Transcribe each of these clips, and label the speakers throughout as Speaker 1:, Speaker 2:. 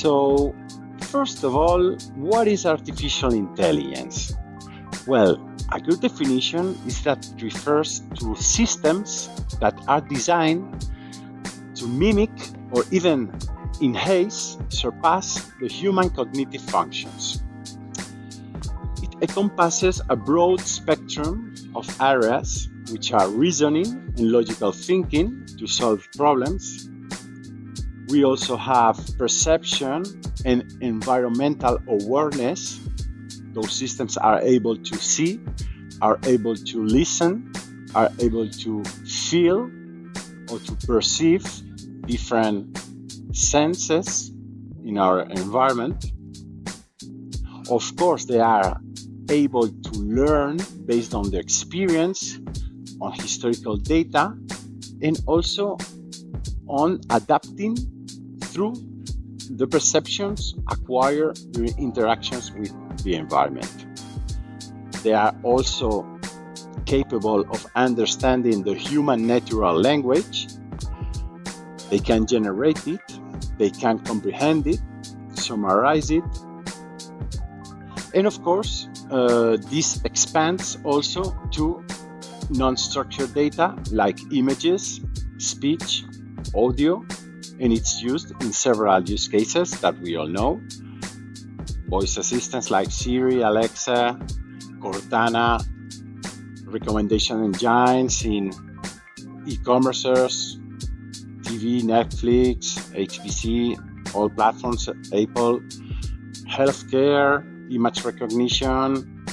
Speaker 1: So, first of all, what is artificial intelligence? Well, a good definition is that it refers to systems that are designed to mimic or even enhance, surpass the human cognitive functions. It encompasses a broad spectrum of areas, which are reasoning and logical thinking to solve problems. We also have perception and environmental awareness. Those systems are able to see, are able to listen, are able to feel or to perceive different senses in our environment. Of course, they are able to learn based on their experience, on historical data, and also on adapting through the perceptions acquired during interactions with the environment. They are also capable of understanding the human natural language. They can generate it, they can comprehend it, summarize it, and of course, this expands also to non-structured data like images, speech, audio, and it's used in several use cases that we all know. Voice assistants like Siri, Alexa, Cortana, recommendation engines in e-commerces, TV, Netflix, HBC, all platforms, Apple, healthcare, image recognition,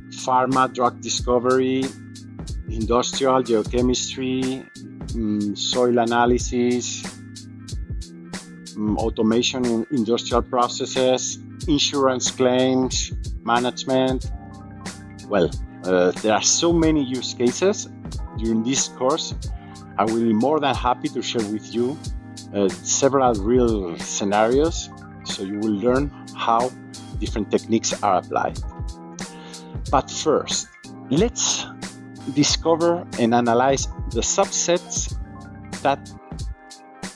Speaker 1: pharma, drug discovery, industrial, geochemistry, soil analysis, automation in industrial processes, insurance claims, management. Well, there are so many use cases. During this course, I will be more than happy to share with you several real scenarios so you will learn how different techniques are applied. But first, let's discover and analyze the subsets that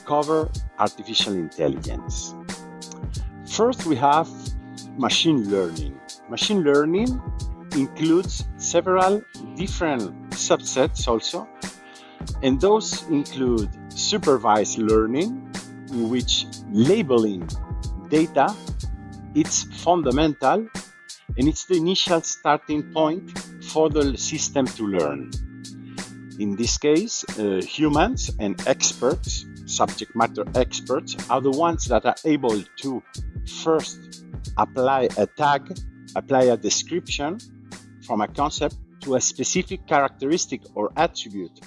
Speaker 1: cover artificial intelligence. First, we have machine learning. Machine learning includes several different subsets also, and those include supervised learning, in which labeling data it's fundamental and it's the initial starting point for the system to learn. In this case, humans and experts, subject matter experts, are the ones that are able to first apply a tag, apply a description from a concept to a specific characteristic or attribute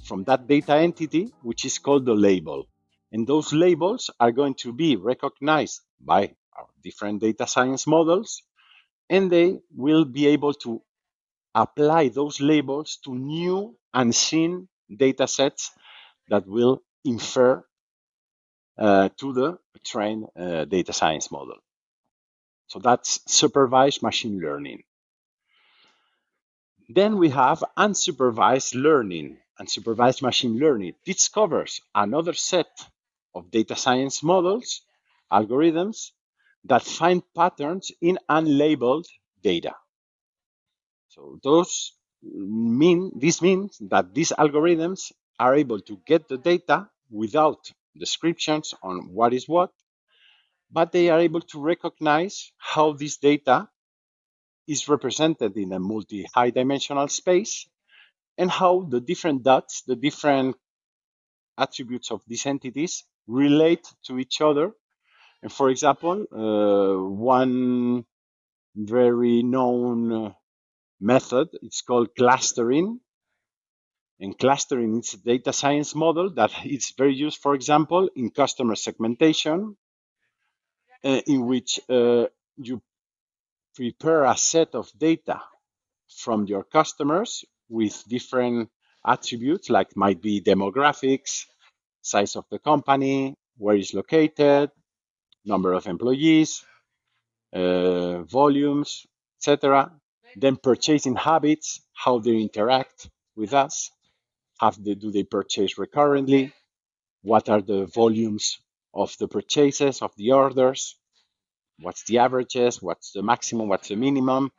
Speaker 1: from that data entity, which is called the label. And those labels are going to be recognized by our different data science models, and they will be able to apply those labels to new unseen data sets that will infer to the trained data science model. So that's supervised machine learning. Then we have unsupervised learning. Unsupervised machine learning. This covers another set of data science models, algorithms, that find patterns in unlabeled data. So this means that these algorithms are able to get the data without descriptions on what is what, but they are able to recognize how this data is represented in a multi-high dimensional space and how the different dots, the different attributes of these entities relate to each other. And for example, one very known method, it's called clustering. And clustering is a data science model that is very used, for example, in customer segmentation, in which you prepare a set of data from your customers with different attributes, like might be demographics, size of the company, where it's located, number of employees, volumes, etc. Then purchasing habits, how they interact with us, do they purchase recurrently, what are the volumes of the purchases, of the orders, what's the averages, what's the maximum, what's the minimum.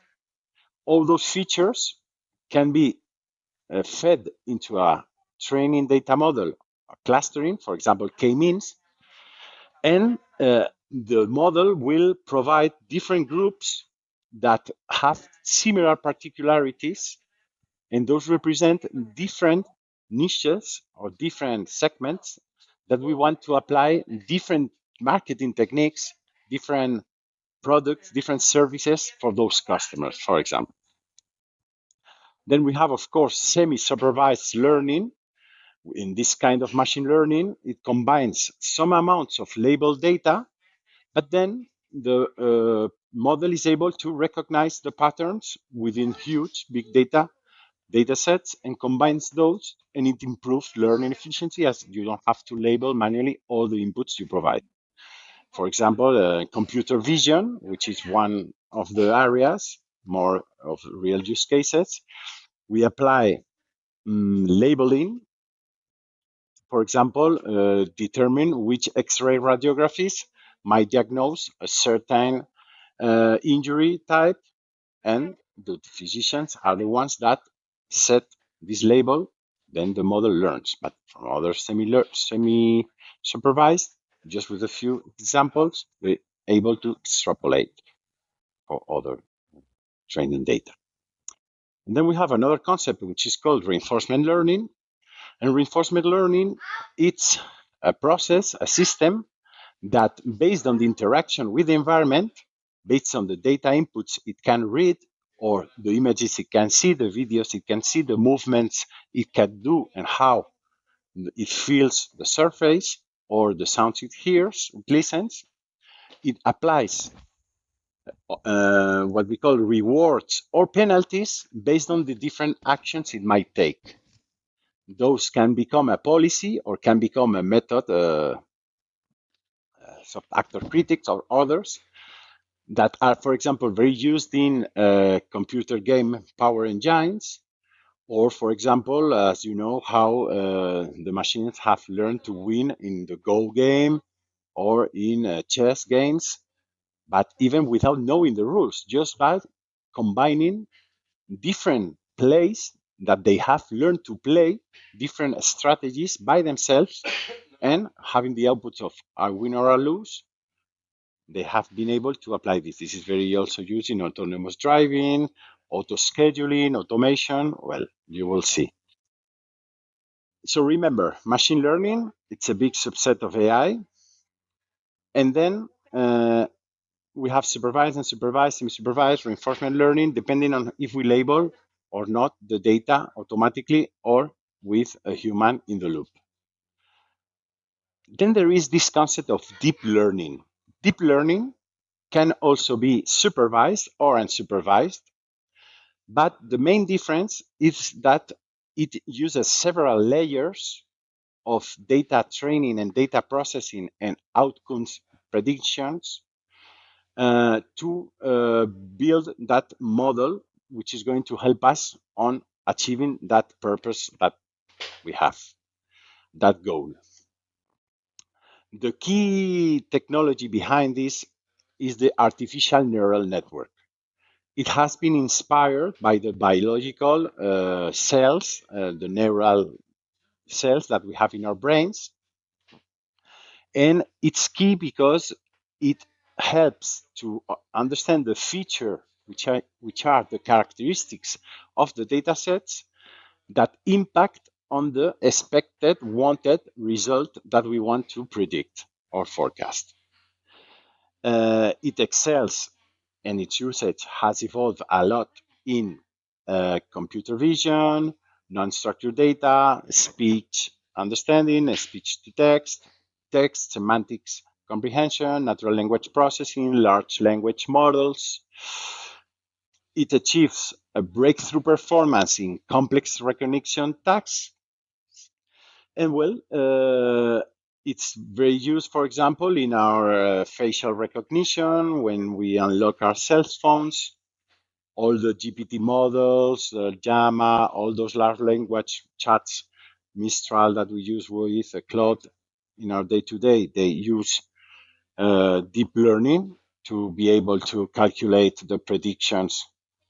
Speaker 1: All those features can be fed into a training data model, a clustering, for example, k-means, and the model will provide different groups that have similar particularities, and those represent different niches or different segments that we want to apply different marketing techniques, different products, different services for those customers, for example. Then we have, of course, semi-supervised learning. In this kind of machine learning, it combines some amounts of labeled data, but then the model is able to recognize the patterns within huge big data sets and combines those, and it improves learning efficiency as you don't have to label manually all the inputs you provide. For example, computer vision, which is one of the areas, more of real use cases, we apply labeling. For example, determine which X-ray radiographies might diagnose a certain injury type, and the physicians are the ones that set this label. Then the model learns, but from other semi-supervised, just with a few examples, we're able to extrapolate for other training data. And then we have another concept which is called reinforcement learning. And reinforcement learning, it's a process, a system that, based on the interaction with the environment, based on the data inputs it can read, or the images it can see, the videos it can see, the movements it can do, and how it feels the surface, or the sounds it hears, it listens, it applies what we call rewards or penalties based on the different actions it might take. Those can become a policy or can become a method, of actor critics or others that are, for example, very used in computer game power engines, or, for example, as you know, how the machines have learned to win in the Go game or in chess games, but even without knowing the rules, just by combining different plays that they have learned to play, different strategies by themselves, and having the outputs of a win or a lose, they have been able to apply this. This is very also used in autonomous driving, auto scheduling, automation. Well, you will see. So remember, machine learning, it's a big subset of AI. And then we have supervised and supervised, semi-supervised, reinforcement learning, depending on if we label or not the data automatically or with a human in the loop. Then there is this concept of deep learning. Deep learning can also be supervised or unsupervised, but the main difference is that it uses several layers of data training and data processing and outcomes predictions to build that model, which is going to help us on achieving that purpose that we have, that goal. The key technology behind this is the artificial neural network. It has been inspired by the biological cells, the neural cells that we have in our brains. And it's key because it helps to understand the feature, which are the characteristics of the data sets that impact on the expected, wanted result that we want to predict or forecast. It excels, and its usage has evolved a lot in computer vision, non-structured data, speech understanding, speech to text, text semantics comprehension, natural language processing, large language models. It achieves a breakthrough performance in complex recognition tasks. And well, it's very used, for example, in our facial recognition when we unlock our cell phones. All the GPT models, JAMA, all those large language chats, Mistral that we use with Claude, in our day-to-day, they use deep learning to be able to calculate the predictions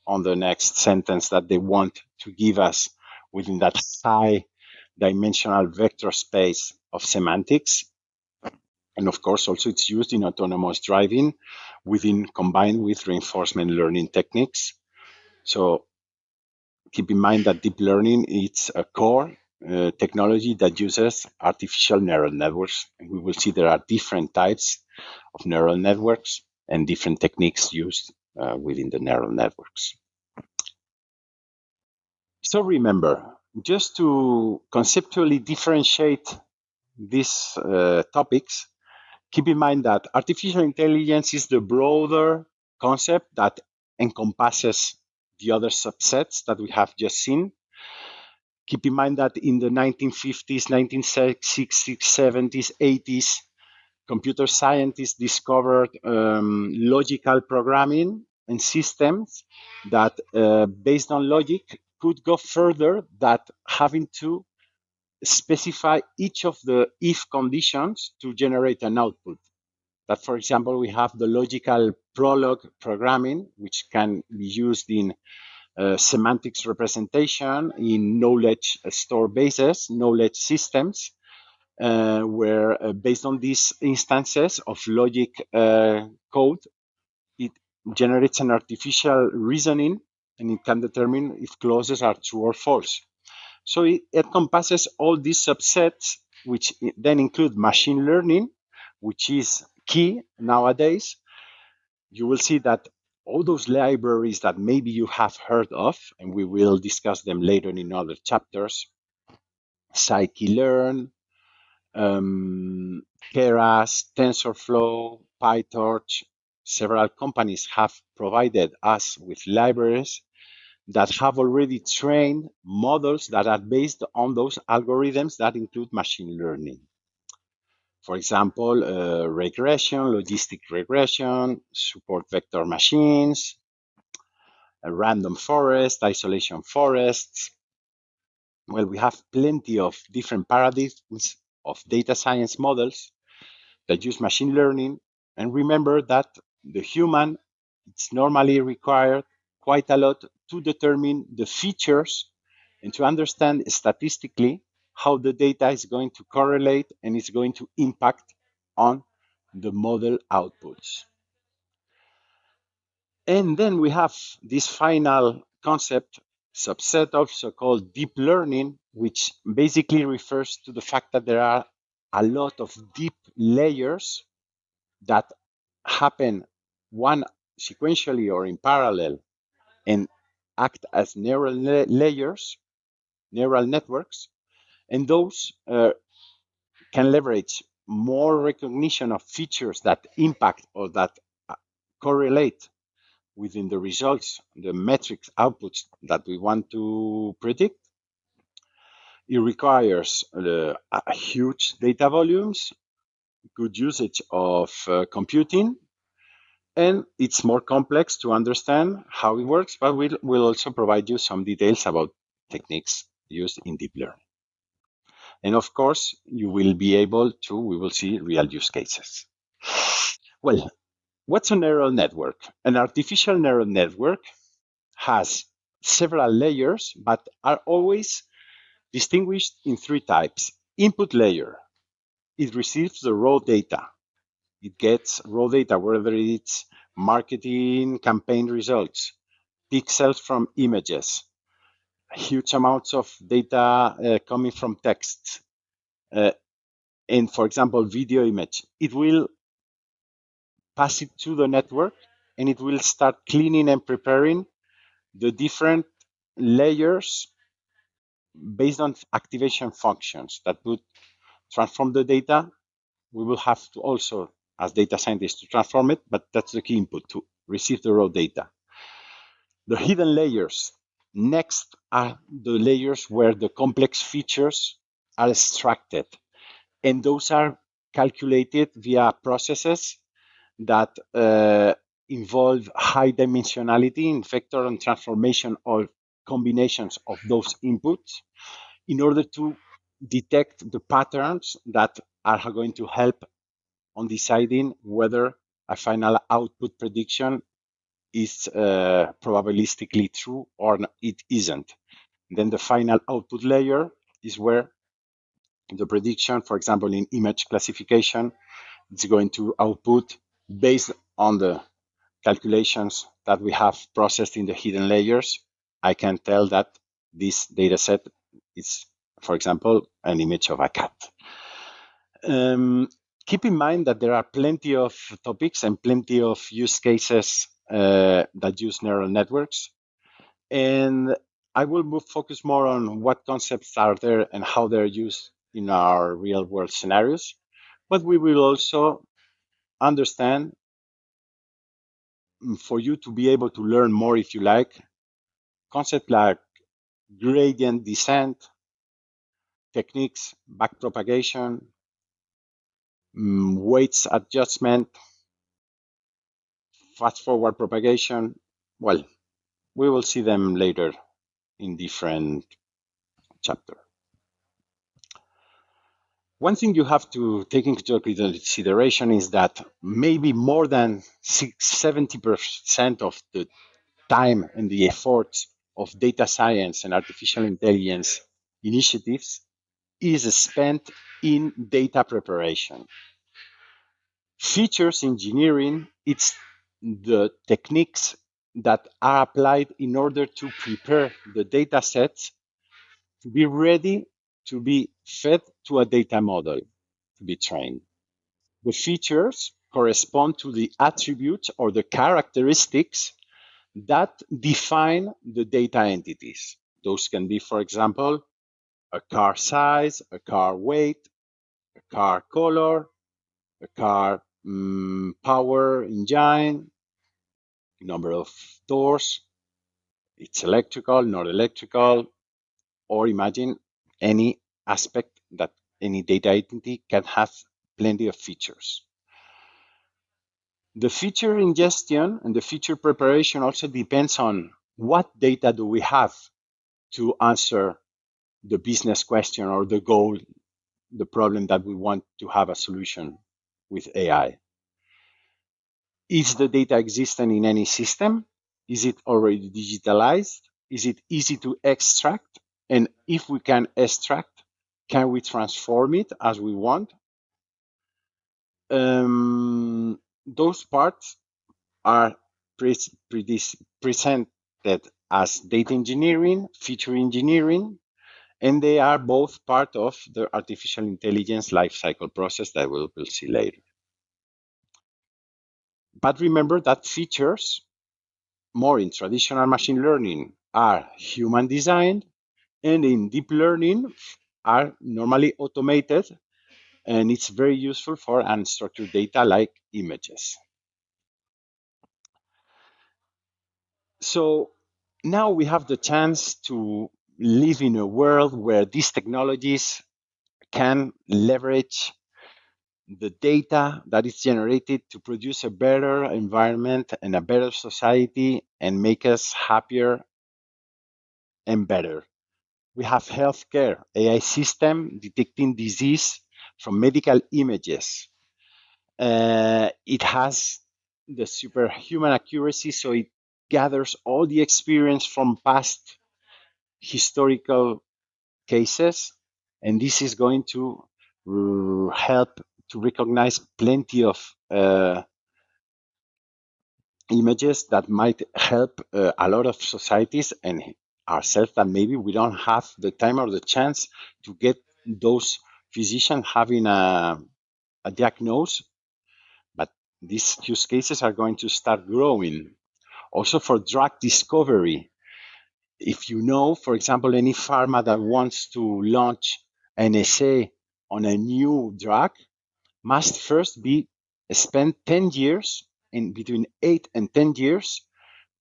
Speaker 1: on the next sentence that they want to give us within that high dimensional vector space of semantics. And of course, also it's used in autonomous driving combined with reinforcement learning techniques. So keep in mind that deep learning is a core technology that uses artificial neural networks. And we will see there are different types of neural networks and different techniques used within the neural networks. So remember, just to conceptually differentiate these topics, keep in mind that artificial intelligence is the broader concept that encompasses the other subsets that we have just seen. Keep in mind that in the 1950s, 1960s, 70s, 80s, computer scientists discovered logical programming and systems that, based on logic, could go further than having to specify each of the if conditions to generate an output. That, for example, we have the logical prologue programming, which can be used in semantics representation, in knowledge store bases, knowledge systems, where based on these instances of logic code, it generates an artificial reasoning and it can determine if clauses are true or false. So it encompasses all these subsets, which then include machine learning, which is key nowadays. You will see that all those libraries that maybe you have heard of, and we will discuss them later in other chapters, scikit-learn, Keras, TensorFlow, PyTorch, several companies have provided us with libraries that have already trained models that are based on those algorithms that include machine learning. For example, regression, logistic regression, support vector machines, random forest, isolation forests. Well, we have plenty of different paradigms of data science models that use machine learning. And remember that the human is normally required quite a lot to determine the features and to understand statistically how the data is going to correlate and is going to impact on the model outputs. And then we have this final concept, subset also called deep learning, which basically refers to the fact that there are a lot of deep layers that happen one sequentially or in parallel and act as neural layers, neural networks, and those can leverage more recognition of features that impact or that correlate within the results, the metrics outputs that we want to predict. It requires huge data volumes, good usage of computing, and it's more complex to understand how it works, but we'll also provide you some details about techniques used in deep learning. And of course, you will be able to, we will see real use cases. Well, what's a neural network? An artificial neural network has several layers, but are always distinguished in three types. Input layer, it receives the raw data. It gets raw data, whether it's marketing campaign results, pixels from images, huge amounts of data coming from text, and for example, video image. It will pass it to the network and it will start cleaning and preparing the different layers based on activation functions that would transform the data. We will have to also, as data scientists, to transform it, but that's the key input, to receive the raw data. The hidden layers. Next are the layers where the complex features are extracted. And those are calculated via processes that involve high dimensionality in vector and transformation or combinations of those inputs in order to detect the patterns that are going to help on deciding whether a final output prediction is probabilistically true or it isn't. Then the final output layer is where the prediction, for example, in image classification, it's going to output based on the calculations that we have processed in the hidden layers. I can tell that this data set is, for example, an image of a cat. Um, Keep in mind that there are plenty of topics and plenty of use cases that use neural networks. And I will focus more on what concepts are there and how they're used in our real world scenarios. But we will also understand, for you to be able to learn more if you like, concepts like gradient descent, techniques, backpropagation, weights adjustment, fast forward propagation. Well, we will see them later in different chapters. One thing you have to take into consideration is that maybe more than 70% of the time and the efforts of data science and artificial intelligence initiatives is spent in data preparation. Features engineering, it's the techniques that are applied in order to prepare the data sets to be ready to be fed to a data model to be trained. The features correspond to the attributes or the characteristics that define the data entities. Those can be, for example, a car size, a car weight, a car color, a car power engine, number of doors, it's electrical, not electrical, or imagine any aspect that any data entity can have plenty of features. The feature ingestion and the feature preparation also depends on what data do we have to answer the business question or the goal, the problem that we want to have a solution with AI. Is the data existent in any system? Is it already digitalized? Is it easy to extract? And if we can extract, can we transform it as we want? Those parts are presented as data engineering, feature engineering, and they are both part of the artificial intelligence lifecycle process that we'll see later. But remember that features, more in traditional machine learning, are human designed, and in deep learning are normally automated, and it's very useful for unstructured data like images. So now we have the chance to live in a world where these technologies can leverage the data that is generated to produce a better environment and a better society and make us happier and better. We have healthcare AI system detecting disease from medical images. It has the superhuman accuracy, so it gathers all the experience from past historical cases, and this is going to help to recognize plenty of images that might help a lot of societies and ourselves that maybe we don't have the time or the chance to get those physicians having a diagnosis, but these use cases are going to start growing. Also for drug discovery, if you know, for example, any pharma that wants to launch an essay on a new drug must first be spend 10 years, in between 8 and 10 years,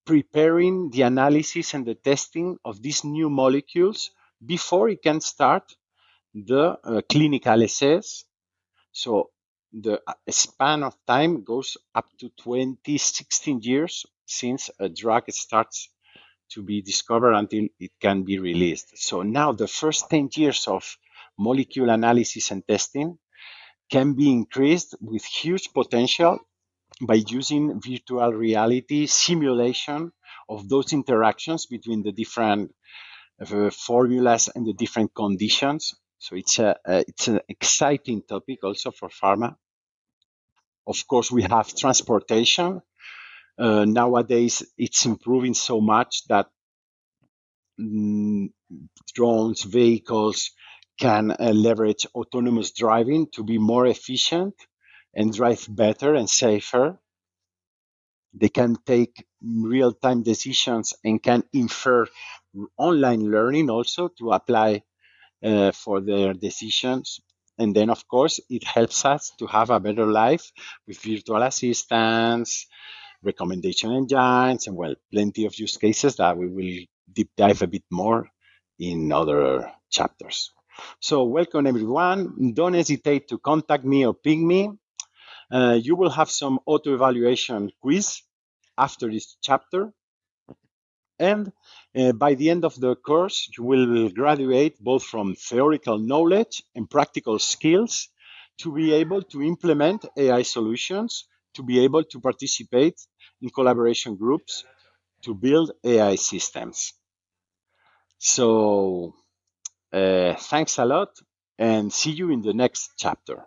Speaker 1: preparing the analysis and the testing of these new molecules before it can start the clinical essays. So the span of time goes up to 20, 16 years since a drug starts to be discovered until it can be released. So now the first 10 years of molecule analysis and testing can be increased with huge potential by using virtual reality simulation of those interactions between the different formulas and the different conditions. So it's an exciting topic also for pharma. Of course, we have transportation. Nowadays, it's improving so much that mm, drones, vehicles can leverage autonomous driving to be more efficient and drive better and safer. They can take real-time decisions and can infer online learning also to apply for their decisions. And then, of course, it helps us to have a better life with virtual assistants, recommendation engines, and well, plenty of use cases that we will deep dive a bit more in other chapters. So, welcome everyone. Don't hesitate to contact me or ping me. You will have some auto evaluation quiz after this chapter. And by the end of the course, you will graduate both from theoretical knowledge and practical skills to be able to implement AI solutions, to be able to participate in collaboration groups, to build AI systems. So thanks a lot and see you in the next chapter.